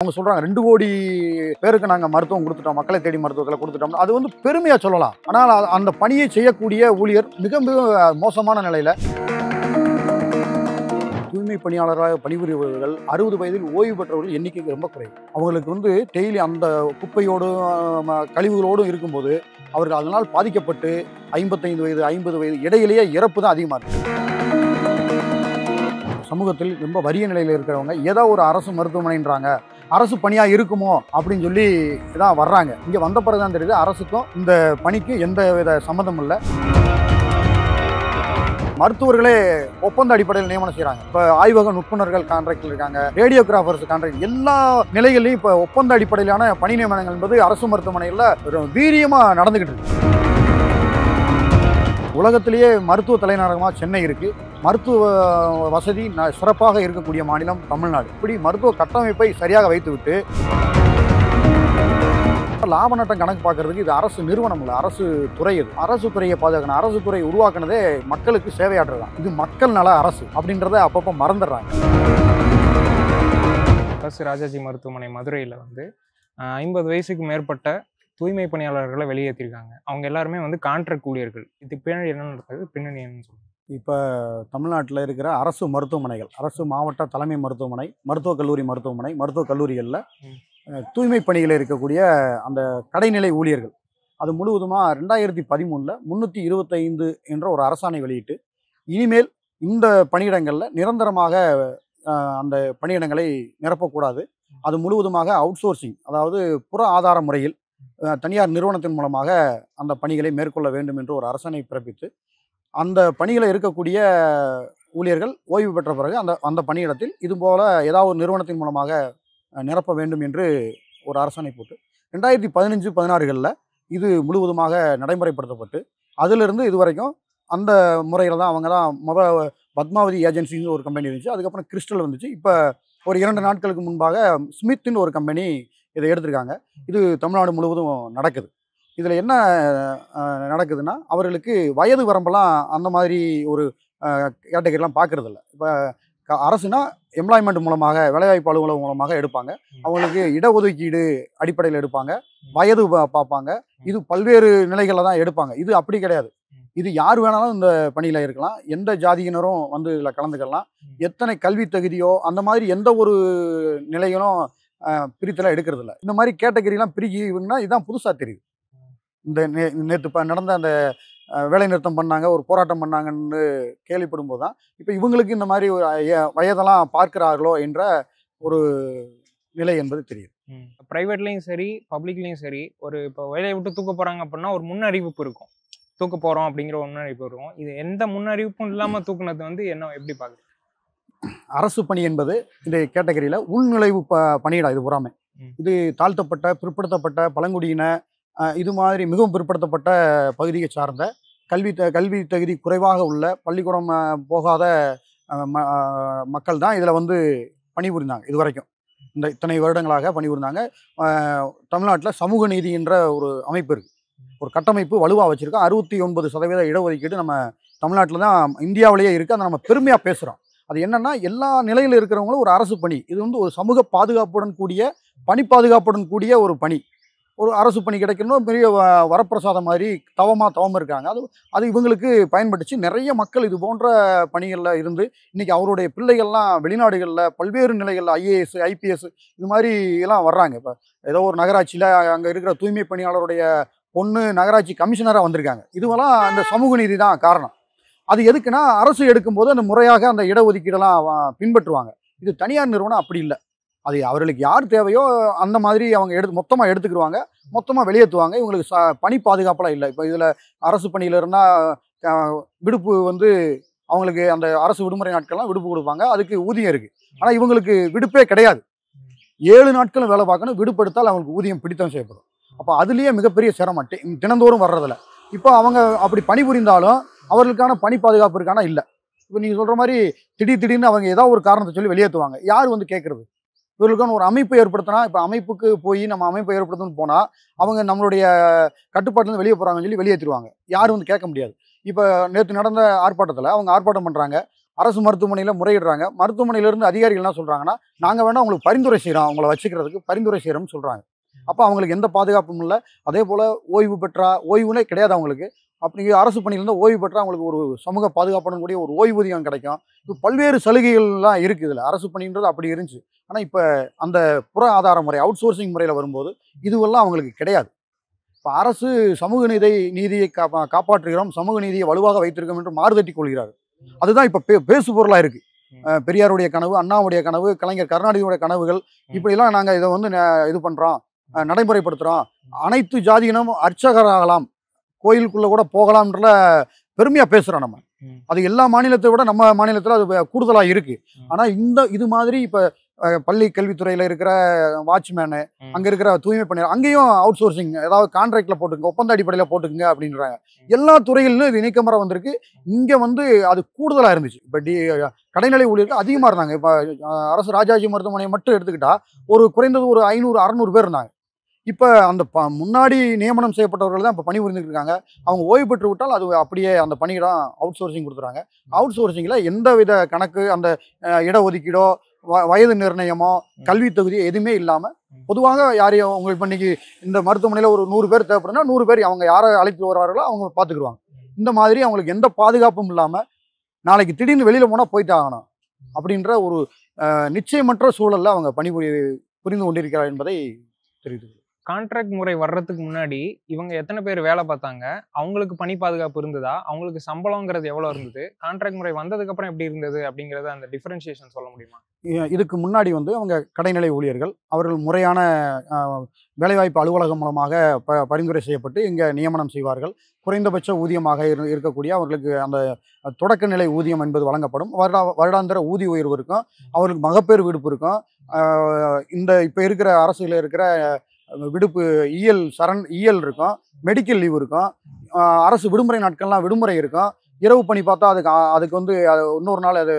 அவங்க சொல்றாங்க 2 கோடி பேருக்கு நாங்க மருத்துவம் கொடுத்துட்டோம், மக்களை தேடி மருத்துவத்தை கொடுத்துட்டோம். அது வந்து பெருமையா சொல்லலாம். ஆனால் அந்த பணியை செய்யக்கூடிய ஊழியர் மிக மிக மோசமான நிலையில தூய்மை பணியாளராக பணிபுரிபவர்கள் 60 வயதில் ஓய்வு பெற்றவர்கள் எண்ணிக்கை ரொம்ப குறைவு. அவங்களுக்கு வந்து டெய்லி அந்த குப்பையோடும் கழிவுகளோடும் இருக்கும்போது அவர்கள் அதனால் பாதிக்கப்பட்டு 55 வயது 50 வயது இடையிலேயே இறப்பு தான் அதிகமாக இருக்கு. சமூகத்தில் ரொம்ப வறிய நிலையில் இருக்கிறவங்க ஏதோ ஒரு அரசு மருத்துவமனைன்றாங்க, அரசு பணியாக இருக்குமோ அப்படின்னு சொல்லி தான் வர்றாங்க. இங்கே வந்த பிறகு தான் தெரியுது அரசுக்கும் இந்த பணிக்கு எந்த வித சம்மந்தம் இல்லை. மருத்துவர்களே ஒப்பந்த அடிப்படையில் நியமனம் செய்கிறாங்க. இப்போ ஆய்வக நுட்புணர்கள் கான்ட்ராக்டில் இருக்காங்க, ரேடியோகிராஃபர்ஸ் கான்ட்ராக்ட், எல்லா நிலைகளையும் இப்போ ஒப்பந்த அடிப்படையிலான பணி நியமனங்கள் என்பது அரசு மருத்துவமனையில் வீரியமாக நடந்துக்கிட்டு இருக்கு. உலகத்திலேயே மருத்துவ தலைநகரமாக சென்னை இருக்குது. மருத்துவ வசதி சிறப்பாக இருக்கக்கூடிய மாநிலம் தமிழ்நாடு. இப்படி மருத்துவ கட்டமைப்பை சரியாக வைத்துவிட்டு லாப நட்டம் கணக்கு பார்க்கறதுக்கு இது அரசு நிறுவனம் இல்லை, அரசு துறை. இது அரசு துறையை பாதுகாக்கணும். அரசு துறை உருவாக்குனதே மக்களுக்கு சேவையாற்றுதான். இது மக்கள் நல அரசு அப்படின்றத அப்பப்போ மறந்துடுறாங்க. அரசு ராஜாஜி மருத்துவமனை மதுரையில் வந்து 50 வயசுக்கு மேற்பட்ட தூய்மை பணியாளர்களை வெளியேற்றிருக்காங்க. அவங்க எல்லாருமே வந்து கான்ட்ராக்ட் ஊழியர்கள். இதுக்கு பின்னாடி என்ன நடக்குது, பின்னணி என்னன்னு சொல்லுங்கள். இப்போ தமிழ்நாட்டில் இருக்கிற அரசு மருத்துவமனைகள், அரசு மாவட்ட தலைமை மருத்துவமனை, மருத்துவக் கல்லூரி மருத்துவமனை, மருத்துவக் கல்லூரிகளில் தூய்மை பணியில் இருக்கக்கூடிய அந்த கடைநிலை ஊழியர்கள் அது முழுவதுமாக 2013 325 என்ற ஒரு அரசாணை வெளியிட்டு இனிமேல் இந்த பணியிடங்களில் நிரந்தரமாக அந்த பணியிடங்களை நிரப்பக்கூடாது. அது முழுவதுமாக அவுட் சோர்சிங், அதாவது புற ஆதார முறையில் தனியார் நிறுவனத்தின் மூலமாக அந்த பணிகளை மேற்கொள்ள வேண்டும் என்று ஒரு அரசாணை பிறப்பித்து அந்த பணியில் இருக்கக்கூடிய ஊழியர்கள் ஓய்வு பெற்ற பிறகு அந்த பணியிடத்தில் இதுபோல் ஏதாவது ஒரு நிறுவனத்தின் மூலமாக நிரப்ப வேண்டும் என்று ஒரு அரசாணை போட்டு 2015-16களில் இது முழுவதுமாக நடைமுறைப்படுத்தப்பட்டு அதிலிருந்து இதுவரைக்கும் அந்த முறையில் தான் அவங்க தான் பத்மாவதி ஏஜென்சின்னு ஒரு கம்பெனி இருந்துச்சு, அதுக்கப்புறம் கிறிஸ்டல் வந்துச்சு. இப்போ ஒரு 2 நாட்களுக்கு முன்பாக ஸ்மித்னு ஒரு கம்பெனி இதை எடுத்திருக்காங்க. இது தமிழ்நாடு முழுவதும் நடக்குது. இதில் என்ன நடக்குதுன்னா, அவர்களுக்கு வயது வரம்பெல்லாம் அந்த மாதிரி ஒரு கேட்டகரிலாம் பார்க்குறதில்ல. இப்போ அரசுனா எம்ப்ளாய்மெண்ட் மூலமாக, வேலைவாய்ப்பு அலுவலகம் மூலமாக எடுப்பாங்க. அவங்களுக்கு இடஒதுக்கீடு அடிப்படையில் எடுப்பாங்க, வயது பார்ப்பாங்க. இது பல்வேறு நிலைகளில் தான் எடுப்பாங்க. இது அப்படி கிடையாது. இது யார் வேணாலும் இந்த பணியில் இருக்கலாம், எந்த ஜாதியினரும் வந்து இதில் கலந்துக்கலாம், எத்தனை கல்வி தகுதியோ அந்த மாதிரி எந்த ஒரு நிலைகளும் பிரித்தெல்லாம் எடுக்கிறதில்ல. இந்த மாதிரி கேட்டகரிலாம் பிரிக்கினா இதுதான் புதுசாக தெரியுது. இந்த நேற்று நடந்த அந்த வேலை நிறுத்தம் பண்ணாங்க, ஒரு போராட்டம் பண்ணாங்கன்னு கேள்விப்படும் போது தான் இப்போ இவங்களுக்கு இந்த மாதிரி ஒரு வயதெல்லாம் பார்க்கிறார்களோ என்ற ஒரு நிலை என்பது தெரியுது. ப்ரைவேட்லேயும் சரி பப்ளிக்லேயும் சரி ஒரு இப்போ வேலையை விட்டு தூக்க போகிறாங்க அப்படின்னா ஒரு முன்னறிவிப்பு இருக்கும், தூக்க போகிறோம் அப்படிங்கிற ஒரு முன்னறிவிப்பு இருக்கும். இது எந்த முன்னறிவிப்பும் இல்லாமல் தூக்குனது வந்து என்ன எப்படி பார்க்குறது? அரசு பணி என்பது இந்த கேட்டகரியில் உள்நுழைவு பணியிடம். இது புறாமை. இது தாழ்த்தப்பட்ட பிற்படுத்தப்பட்ட பழங்குடியின இது மாதிரி மிகவும் பிற்படுத்தப்பட்ட பகுதியை சார்ந்த கல்வி தகுதி குறைவாக உள்ள பள்ளிக்கூடம் போகாத மக்கள் தான் இதில் வந்து பணிபுரிந்தாங்க. இது வரைக்கும் இத்தனை வருடங்களாக பணிபுரிந்தாங்க. தமிழ்நாட்டில் சமூக நீதி என்ற ஒரு அமைப்பு இருக்குது, ஒரு கட்டமைப்பு வலுவாக வச்சுருக்கோம். 69% இடஒதுக்கீடு நம்ம தமிழ்நாட்டில் தான் இந்தியாவிலேயே இருக்குது. அதை நம்ம பெருமையாக பேசுகிறோம். அது என்னென்னா, எல்லா நிலையில் இருக்கிறவங்களும் ஒரு அரசு பணி. இது வந்து ஒரு சமூக பாதுகாப்புடன் கூடிய பணி பாதுகாப்புடன் கூடிய ஒரு பணி. ஒரு அரசு பணி கிடைக்கணும், பெரிய வரப்பிரசாதம் மாதிரி தவம் இருக்காங்க. அது இவங்களுக்கு பயன்பட்டுச்சு. நிறைய மக்கள் இது போன்ற பணிகளில் இருந்து இன்றைக்கி அவருடைய பிள்ளைகள்லாம் வெளிநாடுகளில் பல்வேறு நிலைகளில் IAS IPS இது மாதிரி எல்லாம் வர்றாங்க. இப்போ ஏதோ ஒரு நகராட்சியில் அங்கே இருக்கிற தூய்மை பணியாளருடைய பொண்ணு நகராட்சி கமிஷனராக வந்திருக்காங்க. இதுவெல்லாம் அந்த சமூக நீதி தான் காரணம். அது எதுக்குன்னா, அரசு எடுக்கும்போது அந்த முறையாக அந்த இடஒதுக்கீடெல்லாம் பின்பற்றுவாங்க. இது தனியார் நிறுவனம் அப்படி இல்லை. அது அவர்களுக்கு யார் தேவையோ அந்த மாதிரி அவங்க மொத்தமாக எடுத்துக்கிடுவாங்க, மொத்தமாக வெளியேற்றுவாங்க. இவங்களுக்கு பணி பாதுகாப்பெல்லாம் இல்லை. இப்போ இதில் அரசு பணியில் இருந்தால் விடுப்பு வந்து அவங்களுக்கு அந்த அரசு விடுமுறை நாட்கள்லாம் விடுப்பு கொடுப்பாங்க, அதுக்கு ஊதியம் இருக்குது. ஆனால் இவங்களுக்கு விடுப்பே கிடையாது. 7 நாட்களும் வேலை பார்க்கணும். விடுப்பு எடுத்தால் அவங்களுக்கு ஊதியம் பிடித்தம் செய்யப்படும். அப்போ அதுலேயே மிகப்பெரிய சிரமம் தினந்தோறும் வர்றதில்ல. இப்போ அவங்க அப்படி பணிபுரிந்தாலும் அவர்களுக்கான பணி பாதுகாப்பு இருக்கானா இல்லை. இப்போ நீங்கள் சொல்கிற மாதிரி திடீர்னு அவங்க ஏதாவது ஒரு காரணத்தை சொல்லி வெளியேற்றுவாங்க. யார் வந்து கேட்குறது? இவர்களுக்கான ஒரு அமைப்பு ஏற்படுத்தினா, இப்போ அமைப்புக்கு போய் நம்ம அமைப்பை ஏற்படுத்தணும்னு போனால் அவங்க நம்மளுடைய கட்டுப்பாட்டிலேருந்து வெளியே போகிறாங்கன்னு சொல்லி வெளியேற்றிடுவாங்க. யாரும் வந்து கேட்க முடியாது. இப்போ நேற்று நடந்த ஆர்ப்பாட்டத்தில் அவங்க ஆர்ப்பாட்டம் பண்ணுறாங்க. அரசு மருத்துவமனையில் முறையிடுறாங்க. மருத்துவமனையிலேருந்து அதிகாரிகள் என்ன சொல்கிறாங்கன்னா, நாங்கள் வேணால் உங்களுக்கு பரிந்துரை செய்கிறோம், அவங்கள வச்சுக்கிறதுக்கு பரிந்துரை செய்கிறோம்னு சொல்கிறாங்க. அப்போ அவங்களுக்கு எந்த பாதுகாப்பும் இல்லை. அதே போல் ஓய்வு பெற்றா ஓய்வுனே கிடையாது அவங்களுக்கு. அப்படி அரசு பணியிலேருந்து ஓய்வு பெற்றா அவங்களுக்கு ஒரு சமூக பாதுகாப்புடன் கூடிய ஒரு ஓய்வூதியம் கிடைக்கும். இப்போ பல்வேறு சலுகைகள்லாம் இருக்குது இதில். அரசு பணின்றது அப்படி இருந்துச்சு. ஆனால் இப்போ அந்த புற ஆதார முறை அவுட் சோர்சிங் முறையில் வரும்போது இதுவெல்லாம் அவங்களுக்கு கிடையாது. இப்போ அரசு சமூக நீதியை காப்பாற்றுகிறோம், சமூக நீதியை வலுவாக வைத்திருக்கோம் என்று மாறுதட்டி கொள்கிறார். அதுதான் இப்போ பேசு பொருளாக இருக்குது. பெரியாருடைய கனவு, அண்ணாவுடைய கனவு, கலைஞர் கருணாநிதியுடைய கனவுகள், இப்படிலாம் நாங்கள் இதை வந்து இது பண்ணுறோம், நடைமுறைப்படுத்துகிறோம். அனைத்து ஜாதியினமும் அர்ச்சகராகலாம், கோயிலுக்குள்ளே கூட போகலாம்ன்ற பெருமையாக பேசுகிறோம் நம்ம. அது எல்லா மாநிலத்தை விட நம்ம மாநிலத்தில் அது கூடுதலாக இருக்குது. ஆனால் இது மாதிரி இப்போ பள்ளி கல்வித்துறையில் இருக்கிற வாட்ச்மேனு, அங்கே இருக்கிற தூய்மை பணியாளர், அங்கேயும் அவுட் சோர்சிங், ஏதாவது கான்ட்ராக்டில் போட்டுங்க, ஒப்பந்த அடிப்படையில் போட்டுக்குங்க அப்படின்றாங்க. எல்லா துறைகளிலும் இது இணைக்கமுறை வந்திருக்கு. இங்கே வந்து அது கூடுதலாக இருந்துச்சு. இப்போ கடைநிலை ஊழியர்கள் அதிகமாக இருந்தாங்க. இப்போ அரசு ராஜாஜி மருத்துவமனையை மட்டும் எடுத்துக்கிட்டா குறைந்தது ஒரு 500-600 பேர் இருந்தாங்க. இப்போ அந்த முன்னாடி நியமனம் செய்யப்பட்டவர்கள் தான் இப்போ பணிபுரிந்துட்டு இருக்காங்க. அவங்க ஓய்வு பெற்று விட்டால் அது அப்படியே அந்த பணியிடம் அவுட் சோர்சிங் கொடுத்துறாங்க. அவுட் சோர்சிங்கில் எந்தவித கணக்கு, அந்த இடஒதுக்கீடோ, வயது நிர்ணயமோ, கல்வி தகுதியோ எதுவுமே இல்லாமல் பொதுவாக யாரையும் உங்களுக்கு இப்போ இன்னைக்கு இந்த மருத்துவமனையில் ஒரு 100 பேர் தேவைப்படுதுன்னா 100 பேர் அவங்க யாரை அழைத்து வருவார்களோ அவங்க பார்த்துக்குருவாங்க. இந்த மாதிரி அவங்களுக்கு எந்த பாதுகாப்பும் இல்லாமல் நாளைக்கு திடீர்னு வெளியில் போனால் போயிட்டு ஆகணும் அப்படின்ற ஒரு நிச்சயமற்ற சூழலில் அவங்க புரிந்து கொண்டிருக்கிறார் என்பதை தெரிவித்து. கான்ட்ராக்ட் முறை வர்றதுக்கு முன்னாடி இவங்க எத்தனை பேர் வேலை பார்த்தாங்க, அவங்களுக்கு பணி பாதுகாப்பு இருந்ததா, அவங்களுக்கு சம்பளங்கிறது எவ்வளோ இருந்தது, கான்ட்ராக்ட் முறை வந்ததுக்கு அப்புறம் எப்படி இருந்தது அப்படிங்கறத அந்த டிஃபரன்சியேஷன் சொல்ல முடியுமா? இதுக்கு முன்னாடி வந்து அவங்க கடைநிலை ஊழியர்கள், அவர்கள் முறையான வேலைவாய்ப்பு அலுவலகம் மூலமாக பரிந்துரை செய்யப்பட்டு இங்கே நியமனம் செய்வார்கள். குறைந்தபட்ச ஊதியமாக இருக்கக்கூடிய அவர்களுக்கு அந்த தொடக்க நிலை ஊதியம் என்பது வழங்கப்படும். வருடாந்திர ஊதிய உயர்வு இருக்கும். அவர்களுக்கு மகப்பேறு விடுப்பு இருக்கும். இந்த இப்போ இருக்கிற அரசில் இருக்கிற விடுப்பு இயல் இருக்கும், மெடிக்கல் லீவ் இருக்கும், அரசு விடுமுறை நாட்கள்லாம் விடுமுறை இருக்கும். இரவு பணி பார்த்தா அதுக்கு வந்து இன்னொரு நாள் அது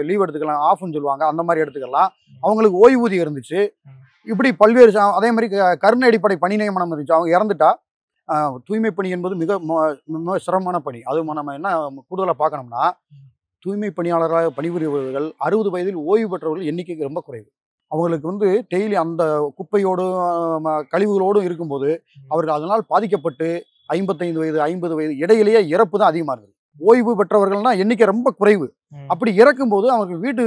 லீவ் எடுத்துக்கலாம், ஆஃப்னு சொல்லுவாங்க, அந்த மாதிரி எடுத்துக்கலாம். அவங்களுக்கு ஓய்வூதியம் இருந்துச்சு. இப்படி பல்வேறு அதே மாதிரி கருணை அடிப்படை பணி நியமனம் இருந்துச்சு. அவங்க இறந்துட்டா தூய்மை பணி என்பது மிக சிரமமான பணி. அது நம்ம என்ன கூடுதலாக பார்க்கணும்னா, தூய்மை பணியாளராக பணிபுரிபவர்கள் 60 வயதில் ஓய்வு பெற்றவர்கள் எண்ணிக்கைக்கு ரொம்ப குறைவு. அவங்களுக்கு வந்து டெய்லி அந்த குப்பையோடும் கழிவுகளோடும் இருக்கும்போது அவர்கள் அதனால் பாதிக்கப்பட்டு 55 வயது 50 வயது இடையிலேயே இறப்பு தான் அதிகமாக இருக்குது. ஓய்வு பெற்றவர்கள்னா எண்ணிக்கை ரொம்ப குறைவு. அப்படி இறக்கும்போது அவர்கள் வீட்டு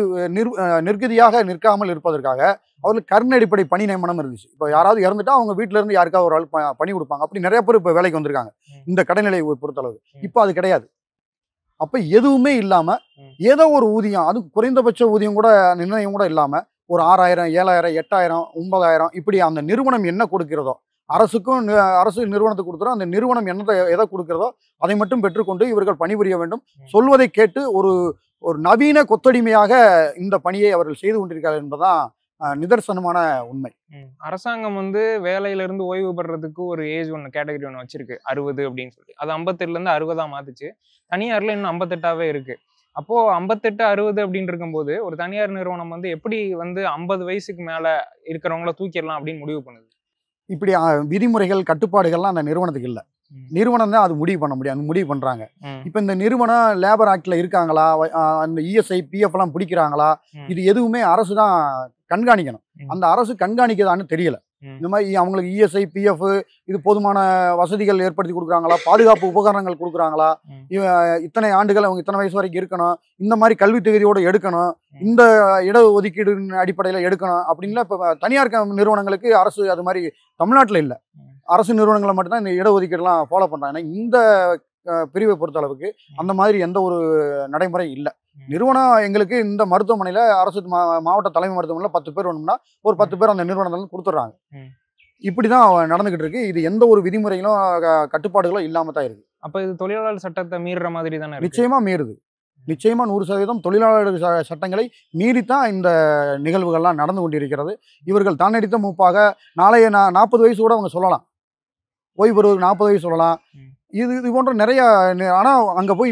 நிர்கதியாக நிற்காமல் இருப்பதற்காக அவர்களுக்கு கருணை அடிப்படை பணி நியமனம் இருந்துச்சு. இப்போ யாராவது இறந்துட்டா அவங்க வீட்டில இருந்து யாருக்காவது ஒரு ஆள் பணி கொடுப்பாங்க. அப்படி நிறைய பேர் இப்போ வேலைக்கு வந்திருக்காங்க இந்த கடைநிலை பொறுத்தளவு. இப்போ அது கிடையாது. அப்போ எதுவுமே இல்லாமல் ஏதோ ஒரு ஊதியம், அது குறைந்தபட்ச ஊதியம் கூட நிர்ணயம் கூட இல்லாமல் ஒரு 6000, 7000, 8000, 9000 இப்படி அந்த நிறுவனம் என்ன கொடுக்கிறதோ, அரசு நிறுவனத்துக்கு கொடுத்துறோம், அந்த நிறுவனம் எதை கொடுக்கிறதோ அதை மட்டும் பெற்றுக்கொண்டு இவர்கள் பணிபுரிய வேண்டும். சொல்வதை கேட்டு ஒரு நவீன கொத்தடிமையாக இந்த பணியை அவர்கள் செய்து கொண்டிருக்கிறார்கள் என்பதுதான் நிதர்சனமான உண்மை. அரசாங்கம் வந்து வேலையில இருந்து ஓய்வு பெறதுக்கு ஒரு ஏஜ் கேட்டகரி ஒன்று வச்சிருக்கு, 60 அப்படின்னு சொல்லி. அது 57லேருந்து 60 மாத்துச்சு. தனியார்ல இன்னும் 58ஆவே இருக்கு. அப்போ 58, 60 அப்படின்னு இருக்கும்போது ஒரு தனியார் நிறுவனம் வந்து எப்படி வந்து 50 வயசுக்கு மேல இருக்கிறவங்கள தூக்கிடலாம் அப்படின்னு முடிவு பண்ணுது? இப்படி விதிமுறைகள், கட்டுப்பாடுகள்லாம் அந்த நிறுவனத்துக்கு இல்லை. நிறுவனம் தான் அது முடிவு பண்ண முடியும். அது முடிவு பண்றாங்க. இப்போ இந்த நிறுவனம் லேபர் ஆக்ட்ல இருக்காங்களா, அந்த இஎஸ்ஐ, பிஎஃப் எல்லாம் பிடிக்கிறாங்களா, இது எதுவுமே அரசு தான் கண்காணிக்கணும். அந்த அரசு கண்காணிக்கதான்னு தெரியல. இந்த மாதிரி அவங்களுக்கு இஎஸ்ஐ, பிஎஃப் இது போதுமான வசதிகள் ஏற்படுத்தி கொடுக்குறாங்களா, பாதுகாப்பு உபகரணங்கள் கொடுக்குறாங்களா, இத்தனை ஆண்டுகள் அவங்க இத்தனை வயசு வரைக்கும் இருக்கணும், இந்த மாதிரி கல்வி தகுதியோடு எடுக்கணும், இந்த இட ஒதுக்கீடு அடிப்படையில் எடுக்கணும் அப்படின்லாம் இப்போ தனியார் நிறுவனங்களுக்கு அரசு அது மாதிரி தமிழ்நாட்டில் இல்லை. அரசு நிறுவனங்களை மட்டும்தான் இந்த இடஒதுக்கீடுலாம் ஃபாலோ பண்ணுறாங்க. இந்த பிரிவை பொறுத்த அளவுக்கு அந்த மாதிரி எந்த ஒரு நடைமுறை இல்லை. நிறுவனம் எங்களுக்கு இந்த மருத்துவமனையில் அரசு மாவட்ட தலைமை மருத்துவமனையில் 10 பேர் வேணும்னா ஒரு 10 பேர் அந்த நிறுவனத்தில் கொடுத்துட்றாங்க. இப்படி தான் நடந்துகிட்டு இருக்கு. இது எந்த ஒரு விதிமுறைகளும் கட்டுப்பாடுகளும் இல்லாமல் தான் இருக்கு. அப்போ இது தொழிலாளர் சட்டத்தை மீறுற மாதிரி தானே? நிச்சயமா மீறுது. நிச்சயமா 100% தொழிலாளர் சட்டங்களை மீறித்தான் இந்த நிகழ்வுகள்லாம் நடந்து கொண்டிருக்கிறது. இவர்கள் தானடித்த மூப்பாக நாளைய 40 வயசு கூட அவங்க சொல்லலாம், ஓய்வு பெறுவதற்கு 40 வயசு சொல்லலாம். இது போன்ற நிறைய. ஆனால் அங்கே போய்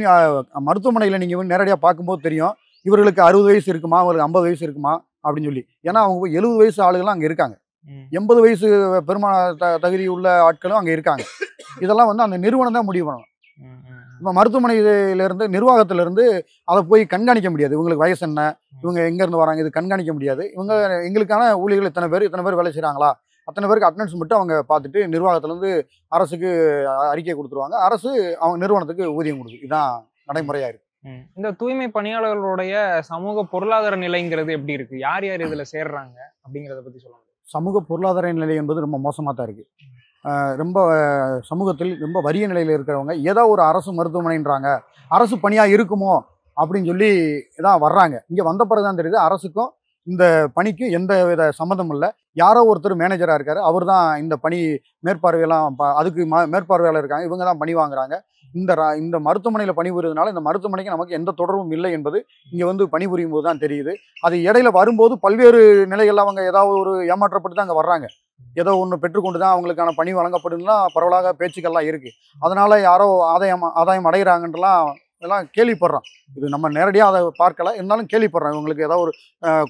மருத்துவமனையில் நீங்கள் நேரடியாக பார்க்கும்போது தெரியும் இவர்களுக்கு 60 வயசு இருக்குமா, அவங்களுக்கு 50 வயசு இருக்குமா அப்படின்னு சொல்லி. ஏன்னா அவங்க போய் 70 வயசு ஆளுகள்லாம் அங்கே இருக்காங்க, 80 வயசு பெருமான தகுதி உள்ள ஆட்களும் அங்கே இருக்காங்க. இதெல்லாம் வந்து அந்த நிறுவனம் தான் முடிவு பண்ணணும். இப்போ மருத்துவமனையிலிருந்து நிர்வாகத்திலிருந்து அதை போய் கண்காணிக்க முடியாது. இவங்களுக்கு வயசு என்ன, இவங்க எங்கேருந்து வராங்க, இது கண்காணிக்க முடியாது. இவங்க எங்களுக்கான ஊழியர்கள் இத்தனை பேர் வேலை செய்கிறாங்களா, அத்தனை பேருக்கு அட்டெண்டன்ஸ் மட்டும் அவங்க பார்த்துட்டு நிர்வாகத்திலேருந்து அரசுக்கு அறிக்கை கொடுத்துருவாங்க. அரசு அவங்க நிறுவனத்துக்கு ஊதியம் கொடுக்குது. இதுதான் நடைமுறையாக இருக்குது. இந்த தூய்மை பணியாளர்களுடைய சமூக பொருளாதார நிலைங்கிறது எப்படி இருக்கு? யார் யார் இதுல சேர்றாங்க அப்படிங்கிறத பத்தி சொல்லுங்க. சமூக பொருளாதார நிலை என்பது ரொம்ப மோசமாக தான் இருக்குது. ரொம்ப சமூகத்தில் ரொம்ப வறிய நிலையில் இருக்கிறவங்க ஏதோ ஒரு அரசு மருத்துவமனைன்றாங்க, அரசு பணியாக இருக்குமோ அப்படின்னு சொல்லி தான் வர்றாங்க. இங்கே வந்த பிறகு தான் தெரியுது அரசுக்கும் இந்த பணிக்கு எந்த வித சம்மந்தம் இல்லை. யாரோ ஒருத்தர் மேனேஜராக இருக்கார், அவர் தான் இந்த பணி மேற்பார்வையெல்லாம் அதுக்கு மேற்பார்வையாளர் இருக்காங்க, இவங்க தான் பணி வாங்குறாங்க. இந்த மருத்துவமனையில் பணிபுரிவதனால இந்த மருத்துவமனைக்கு நமக்கு எந்த தொடர்பும் இல்லை என்பது இங்கே வந்து பணிபுரியும் போது தான் தெரியுது. அது இடையில வரும்போது பல்வேறு நிலைகளில் அவங்க ஏதாவது ஒரு ஏமாற்றப்பட்டு தான் அங்கே வர்றாங்க. ஏதோ ஒன்று பெற்றுக்கொண்டு தான் அவங்களுக்கான பணி வழங்கப்படுதுன்னா பரவலாக பேச்சுக்கள்லாம் இருக்குது. அதனால் யாரோ ஆதாயம் அடைகிறாங்கன்றலாம் எல்லாம் கேள்விப்படுறோம். இது நம்ம நேரடியாக அதை பார்க்கல, இருந்தாலும் கேள்விப்படுறோம். இவங்களுக்கு ஏதாவது ஒரு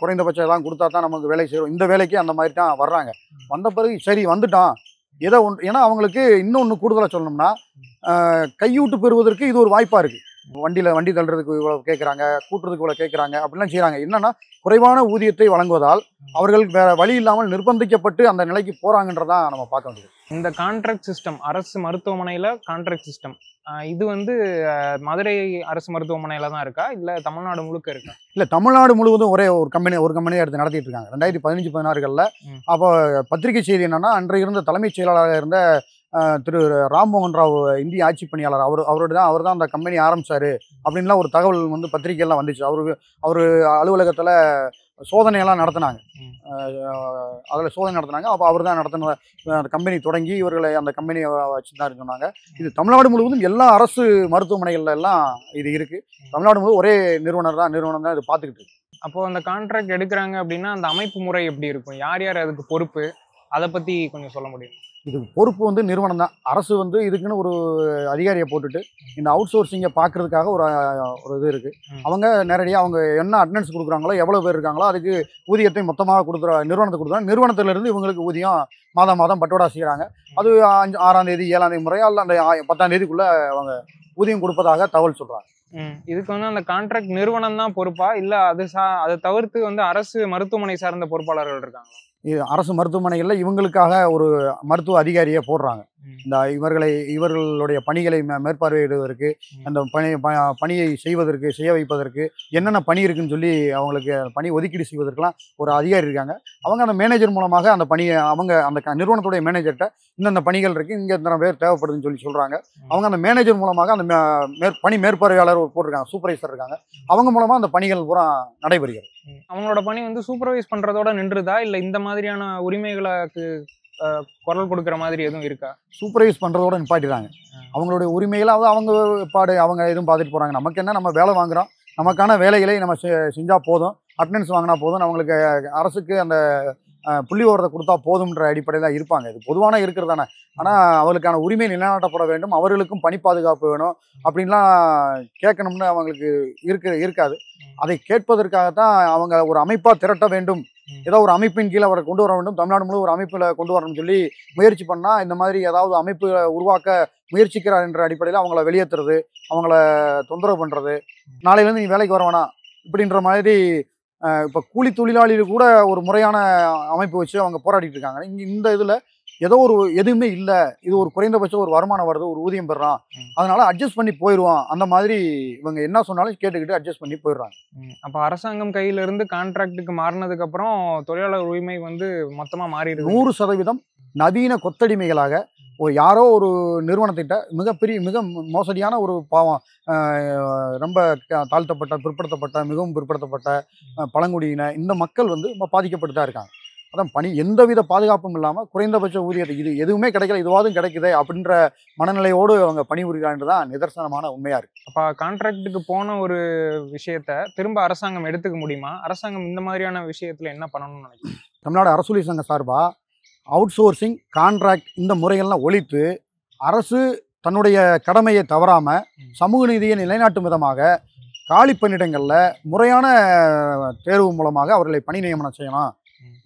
குறைந்தபட்சம் எல்லாம் கொடுத்தா தான் நமக்கு வேலை செய்கிறோம், இந்த வேலைக்கு அந்த மாதிரி தான் வர்றாங்க. வந்த பிறகு சரி வந்துட்டான் ஏதோ ஒன்று. ஏன்னா அவங்களுக்கு இன்னொன்று கூடுதலாக சொல்லணும்னா கையூட்டு பெறுவதற்கு இது ஒரு வாய்ப்பாக இருக்குது. வண்டி தள்ளுறதுக்கு இவ்வளோ கேட்குறாங்க, கூட்டுறதுக்கு இவ்வளோ கேட்குறாங்க அப்படிலாம் செய்கிறாங்க. என்னென்னா குறைவான ஊதியத்தை வழங்குவதால் அவர்கள் வேறு வழி இல்லாமல் நிர்பந்திக்கப்பட்டு அந்த நிலைக்கு போகிறாங்கன்றதான் நம்ம பார்க்க வேண்டியது. இந்த கான்ட்ராக்ட் சிஸ்டம், அரசு மருத்துவமனையில் கான்ட்ராக்ட் சிஸ்டம் இது வந்து மதுரை அரசு மருத்துவமனையில் தான் இருக்கா, இல்லை தமிழ்நாடு முழுக்க இருக்கா? இல்லை, தமிழ்நாடு முழுவதும் ஒரே ஒரு கம்பெனியை எடுத்து நடத்திட்டு இருக்காங்க. 2015-16களில் அப்போ பத்திரிகை செய்தி என்னென்னா, அன்றைய இருந்த தலைமைச் செயலாளராக இருந்த திரு ராம்மோகன் ராவ் இந்திய ஆட்சி பணியாளர், அவர் தான் அந்த கம்பெனி ஆரம்பித்தார் அப்படின்லாம் ஒரு தகவல் வந்து பத்திரிகையெல்லாம் வந்துச்சு. அவர் அலுவலகத்தில் சோதனையெல்லாம் நடத்தினாங்க. அதில் சோதனை நடத்தினாங்க. அப்போ அவர் தான் நடத்தின அந்த கம்பெனி தொடங்கி இவர்களை அந்த கம்பெனியை வச்சு தான் சொன்னாங்க. இது தமிழ்நாடு முழுவதும் எல்லா அரசு மருத்துவமனைகள்ல எல்லாம் இது இருக்குது. தமிழ்நாடு முழுவதும் ஒரே நிறுவனம் தான் இது பார்த்துக்கிட்டு இருக்கு. அப்போது அந்த கான்ட்ராக்ட் எடுக்கிறாங்க அப்படின்னா அந்த அமைப்பு முறை எப்படி இருக்கும்? யார் யார் அதுக்கு பொறுப்பு? அதை பற்றி கொஞ்சம் சொல்ல முடியும்? இது பொறுப்பு வந்து நிறுவனம் தான். அரசு வந்து இதுக்குன்னு ஒரு அதிகாரியை போட்டுட்டு இந்த அவுட் சோர்சிங்கை பார்க்கறதுக்காக ஒரு இது இருக்குது. அவங்க நேரடியாக அவங்க என்ன அட்டெண்டன்ஸ் கொடுக்குறாங்களோ, எவ்வளோ பேர் இருக்காங்களோ அதுக்கு ஊதியத்தை மொத்தமாக நிறுவனத்துக்கு கொடுக்குறாங்க. நிறுவனத்திலிருந்து இவங்களுக்கு ஊதியம் மாதம் பட்டோடா செய்கிறாங்க. அது 6ஆம் தேதி 7ஆம் தேதி முறையாக இல்லை அந்த 10ஆம் தேதிக்குள்ளே அவங்க ஊதியம் கொடுப்பதாக தகவல் சொல்கிறாங்க. இதுக்கு வந்து அந்த கான்ட்ராக்ட் நிறுவனம் தான் பொறுப்பா, இல்லை அதை தவிர்த்து வந்து அரசு மருத்துவமனை சார்ந்த பொறுப்பாளர்கள் இருக்காங்களா? அரசு மருத்துவமனைகளில் இவங்களுக்காக ஒரு மருத்துவ அதிகாரியை போடுறாங்க. இந்த இவர்களுடைய பணிகளை மேற்பார்வையிடுவதற்கு, அந்த பணியை செய்ய வைப்பதற்கு என்னென்ன பணி இருக்குன்னு சொல்லி அவங்களுக்கு பணி ஒதுக்கீடு செய்வதற்கெல்லாம் ஒரு அதிகாரி இருக்காங்க. அவங்க அந்த மேனேஜர் மூலமாக அந்த பணியை அந்த நிறுவனத்துடைய மேனேஜர்கிட்ட இந்தந்த பணிகள் இருக்குது, இங்கே இத்தனை பேர் தேவைப்படுதுன்னு சொல்லி சொல்கிறாங்க. அவங்க அந்த மேனேஜர் மூலமாக அந்த பணி மேற்பார்வையாளர் போட்டிருக்காங்க, சூப்பர்வைசர் இருக்காங்க. அவங்க மூலமாக அந்த பணிகள் பூரா நடைபெறுகிறது. அவங்களோட பணி வந்து சூப்பர்வைஸ் பண்ணுறதோட நின்றுதா, இல்லை இந்த மாதிரியான உரிமைகளுக்கு குரல் கொடுக்குற மாதிரி எதுவும் இருக்கா? சூப்பர்வைஸ் பண்ணுறதோட நிப்பாட்டிடுறாங்க. அவங்களுடைய உரிமைகளாவது அவங்க எதுவும் பார்த்துட்டு போகிறாங்க. நமக்கு என்ன, நம்ம வேலை வாங்குகிறோம், நமக்கான வேலைகளை நம்ம செஞ்சால் போதும், அட்டெண்டன்ஸ் வாங்கினா போதும், அவங்களுக்கு அரசுக்கு அந்த புள்ளி விவரத்தை கொடுத்தா போதும்ன்ற அடிப்படையில் தான் இருப்பாங்க. இது பொதுவான இருக்கிறது தானே. ஆனால் அவர்களுக்கான உரிமை நிலைநாட்டப்பட வேண்டும், அவர்களுக்கும் பணி பாதுகாப்பு வேணும் அப்படின்லாம் கேட்கணும்னு அவங்களுக்கு இருக்காது. அதை கேட்பதற்காகத்தான் அவங்க ஒரு அமைப்பாக திரட்ட வேண்டும், ஏதோ ஒரு அமைப்பின் கீழே அவரை கொண்டு வர வேண்டும், தமிழ்நாடு முழு ஒரு அமைப்பில் கொண்டு வரணும்னு சொல்லி முயற்சி பண்ணால் இந்த மாதிரி ஏதாவது அமைப்பு உருவாக்க முயற்சிக்கிறார் என்ற அடிப்படையில் அவங்கள வெளியேற்றுறது, அவங்கள தொந்தரவு பண்ணுறது, நாளையிலேருந்து நீ வேலைக்கு வர வேணாம் இப்படின்ற மாதிரி. இப்போ கூலி தொழிலாளிகள் கூட ஒரு முறையான அமைப்பு வச்சு அவங்க போராடிட்டு இருக்காங்க. இந்த இதில் ஏதோ எதுவுமே இல்லை, இது ஒரு குறைந்தபட்சம் ஒரு வருமானம் வருது, ஒரு ஊதியம் பெறான், அதனால அட்ஜஸ்ட் பண்ணி போயிடுவான், அந்த மாதிரி இவங்க என்ன சொன்னாலும் கேட்டுக்கிட்டு அட்ஜஸ்ட் பண்ணி போயிடுறாங்க. அப்போ அரசாங்கம் கையிலிருந்து கான்ட்ராக்டுக்கு மாறினதுக்கு அப்புறம் தொழிலாளர் உரிமை வந்து மொத்தமாக மாறிடுது. 100% நவீன கொத்தடிமைகளாக யாரோ ஒரு நிறுவனத்திட்ட மிக மோசடியான ஒரு பாவம், ரொம்ப தாழ்த்தப்பட்ட பிற்படுத்தப்பட்ட மிகவும் பிற்படுத்தப்பட்ட பழங்குடியின இந்த மக்கள் வந்து பாதிக்கப்பட்டு தான் இருக்காங்க. அதான் எந்தவித பாதுகாப்பும் இல்லாமல் குறைந்தபட்ச ஊதியத்தை இது எதுவுமே கிடைக்கல, இதுவாதும் கிடைக்குதே அப்படின்ற மனநிலையோடு அவங்க பணிபுரிகிறான்னு தான் நிதர்சனமான உண்மையாக இருக்குது. அப்போ கான்ட்ராக்டுக்கு போன ஒரு விஷயத்தை திரும்ப அரசாங்கம் எடுத்துக்க முடியுமா? அரசாங்கம் இந்த மாதிரியான விஷயத்தில் என்ன பண்ணணும்னு நினைக்கிறேன்? தமிழ்நாடு அரசூழி சங்க சார்பாக அவுட் சோர்சிங், கான்ட்ராக்ட் இந்த முறைகள்லாம் ஒழித்து அரசு தன்னுடைய கடமையை தவறாமல் சமூக நீதியை நிலைநாட்டும் விதமாக காலி பணியிடங்களில் முறையான தேர்வு மூலமாக அவர்களை பணி நியமனம் செய்யணும்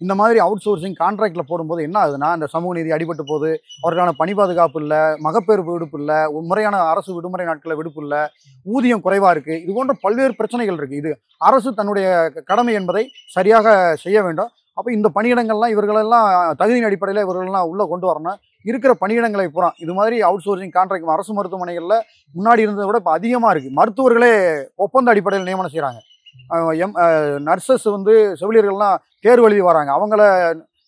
இந்த மாதிரி அவுட் சோர்சிங் கான்ட்ராக்டில் போடும்போது என்ன ஆகுதுன்னா, இந்த சமூக நீதி அடிபட்டு போகுது, அவருக்கான பணி பாதுகாப்பு இல்லை, மகப்பேறு விடுப்பு இல்லை, முறையான அரசு விடுமுறை நாட்களில் விடுப்பு இல்லை, ஊதியம் குறைவாக இருக்குது. இது போன்ற பல்வேறு பிரச்சனைகள் இருக்குது. இது அரசு தன்னுடைய கடமை என்பதை சரியாக செய்ய வேண்டும். அப்போ இந்த பணியிடங்கள்லாம் இவர்களெல்லாம் தகுதியின் அடிப்படையில் இவர்களெல்லாம் உள்ளே கொண்டு வரணும். இருக்கிற பணியிடங்களை பூரா இது மாதிரி அவுட் சோர்சிங் கான்ட்ராக்ட் அரசு மருத்துவமனைகளில் முன்னாடி இருந்ததை விட இப்போ அதிகமாக இருக்குது. மருத்துவர்களே ஒப்பந்த அடிப்படையில் நியமனம் செய்கிறாங்க. நர்சஸ் வந்து செவிலியர்கள்லாம் தேர்வு எழுதி வராங்க. அவங்கள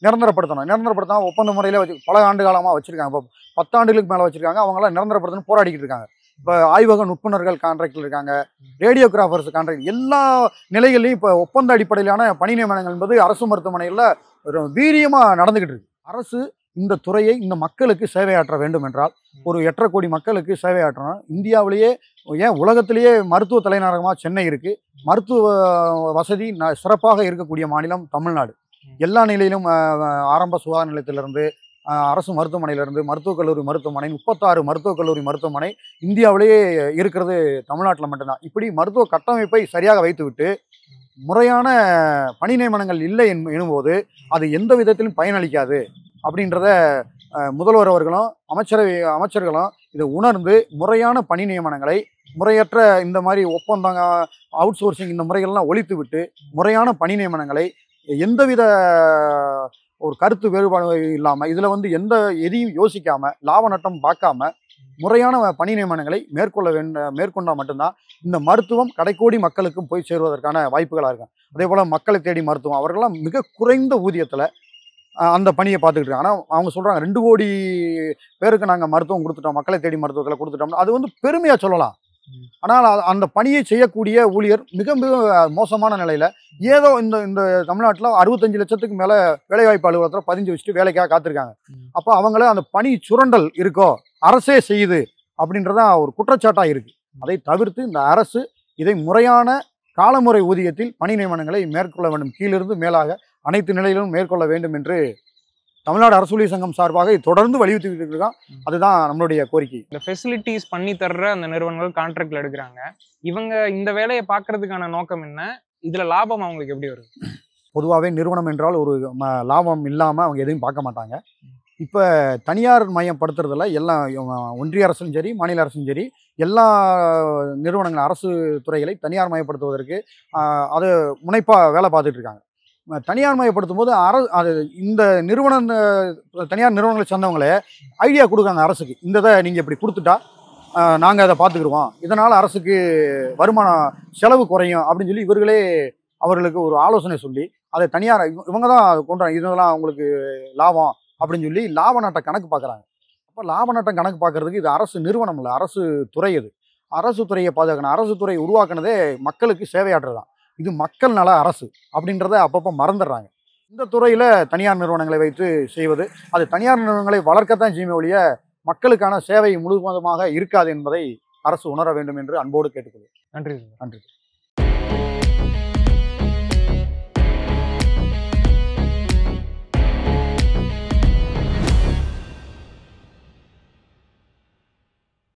நிரந்தரப்படுத்தணும் ஒப்பந்த முறையில் வச்சு பல ஆண்டு காலமாக வச்சுருக்காங்க. இப்போ 10 ஆண்டுகளுக்கு மேலே வச்சுருக்காங்க. அவங்களாம் நிரந்தரப்படுத்தணும் போராடிக்கிட்டு இருக்காங்க. இப்போ ஆய்வக நுட்புணர்கள் கான்ட்ராக்டில் இருக்காங்க, ரேடியோகிராஃபர்ஸ் கான்ட்ராக்ட், எல்லா நிலைகள்லையும் இப்போ ஒப்பந்த அடிப்படையிலான பணி நியமனங்கள் என்பது அரசு மருத்துவமனையில் ஒரு வீரியமாக நடந்துக்கிட்டு இருக்கு. அரசு இந்த துறையை இந்த மக்களுக்கு சேவையாற்ற வேண்டும் என்றால், ஒரு 8.5 கோடி மக்களுக்கு சேவையாற்றணும். இந்தியாவிலேயே ஏன் உலகத்திலேயே மருத்துவ தலைநகரமாக சென்னை இருக்குது. மருத்துவ வசதி சிறப்பாக இருக்கக்கூடிய மாநிலம் தமிழ்நாடு. எல்லா நிலையிலும் ஆரம்ப சுகாதார நிலையத்திலிருந்து அரசு மருத்துவமனையிலிருந்து மருத்துவக் கல்லூரி மருத்துவமனை 36 மருத்துவக் கல்லூரி மருத்துவமனை இந்தியாவிலேயே இருக்கிறது தமிழ்நாட்டில் மட்டும்தான். இப்படி மருத்துவ கட்டமைப்பை சரியாக வைத்துவிட்டு முறையான பணி நியமனங்கள் இல்லை எனும்போது அது எந்த விதத்திலும் பயனளிக்காது அப்படின்றத முதல்வர் அவர்களும் அமைச்சர்களும் இதை உணர்ந்து முறையான பணி நியமனங்களை, முறையற்ற இந்த மாதிரி ஒப்பந்தங்க அவுட் சோர்சிங் இந்த முறைகள்லாம் ஒழித்து விட்டு முறையான பணி நியமனங்களை எந்தவித ஒரு கருத்து வேறுபாடு இல்லாமல், இதில் வந்து எதையும் யோசிக்காமல், லாப நட்டம் பார்க்காம முறையான பணி நியமனங்களை மேற்கொண்டால் மட்டும்தான் இந்த மருத்துவம் கடைக்கோடி மக்களுக்கும் போய் சேருவதற்கான வாய்ப்புகளாக இருக்கும். அதே போல் மக்களை தேடி மருத்துவம், அவர்கள்லாம் மிக குறைந்த ஊதியத்தில் அந்த பணியை பார்த்துக்கிட்டு இருக்காங்க. ஆனால் அவங்க சொல்கிறாங்க 2 கோடி பேருக்கு நாங்கள் மருத்துவம் கொடுத்துட்டோம், மக்களை தேடி மருத்துவத்தில் கொடுத்துட்டோம். அது வந்து பெருமையாக சொல்லலாம். ஆனால் அந்த பணியை செய்யக்கூடிய ஊழியர் மிக மிக மோசமான நிலையில் ஏதோ இந்த தமிழ்நாட்டில் 65 லட்சத்துக்கு மேலே வேலைவாய்ப்பு அலுவலகத்தில் பதிஞ்சு வச்சுட்டு வேலைக்காக காத்திருக்காங்க. அப்போ அவங்கள அந்த பணி சுரண்டல் இருக்கோ, அரசே செய்யுது அப்படின்றதான் ஒரு குற்றச்சாட்டாக இருக்குது. அதை தவிர்த்து இந்த அரசு இதை முறையான காலமுறை ஊதியத்தில் பணி நியமனங்களை மேற்கொள்ள வேண்டும். கீழிருந்து மேலாக அனைத்து நிலையிலும் மேற்கொள்ள வேண்டும் என்று தமிழ்நாடு அரசு ஊழியர் சங்கம் சார்பாக தொடர்ந்து வலியுறுத்திட்டு இருக்கோம். அதுதான் நம்மளுடைய கோரிக்கை. இந்த ஃபெசிலிட்டிஸ் பண்ணி தர்ற அந்த நிறுவனங்கள் கான்ட்ராக்ட்ல எடுக்கிறாங்க. இவங்க இந்த வேலையை பார்க்கறதுக்கான நோக்கம் என்ன? இதுல லாபம் அவங்களுக்கு எப்படி வருது? பொதுவாகவே நிறுவனம் என்றால் ஒரு லாபம் இல்லாமல் அவங்க எதையும் பார்க்க மாட்டாங்க. இப்போ தனியார் மயப்படுத்துறதுல எல்லாம் ஒன்றிய அரசும் சரி, மாநில அரசும் சரி, எல்லா நிறுவனங்கள் அரசு துறைகளை தனியார் மயப்படுத்துவதற்கு அது முனைப்பாக வேலை பார்த்துட்டு இருக்காங்க. தனியார் மயப்படுத்தும் போது அது இந்த தனியார் நிறுவனங்களை சேர்ந்தவங்களே ஐடியா கொடுக்காங்க அரசுக்கு. இந்த இதை நீங்கள் இப்படி கொடுத்துட்டா நாங்கள் அதை பார்த்துக்குருவோம், இதனால் அரசுக்கு வருமான செலவு குறையும் அப்படின்னு சொல்லி இவர்களே அவர்களுக்கு ஒரு ஆலோசனை சொல்லி அதை தனியார் இவங்க தான் கொண்டு இதெல்லாம் அவங்களுக்கு லாபம் அப்படின்னு சொல்லி லாப நட்ட கணக்கு பார்க்குறாங்க. அப்போ லாப நட்டம் கணக்கு பார்க்குறதுக்கு இது அரசு நிறுவனம் இல்லை, அரசு துறை. இது அரசு துறையை பாதுகாக்கணும். அரசு துறை உருவாக்குனதே மக்களுக்கு சேவையாற்றுதான். இது மக்கள் நல அரசு அப்படின்றத அப்பப்போ மறந்துடுறாங்க. இந்த துறையில் தனியார் நிறுவனங்களை வைத்து செய்வது அது தனியார் நிறுவனங்களை வளர்க்கத்தான் செய்யுமே ஒழிய மக்களுக்கான சேவை முழுவதுமாக இருக்காது என்பதை அரசு உணர வேண்டும் என்று அன்போடு கேட்டுக்கொள்கிறேன். நன்றி. நன்றி.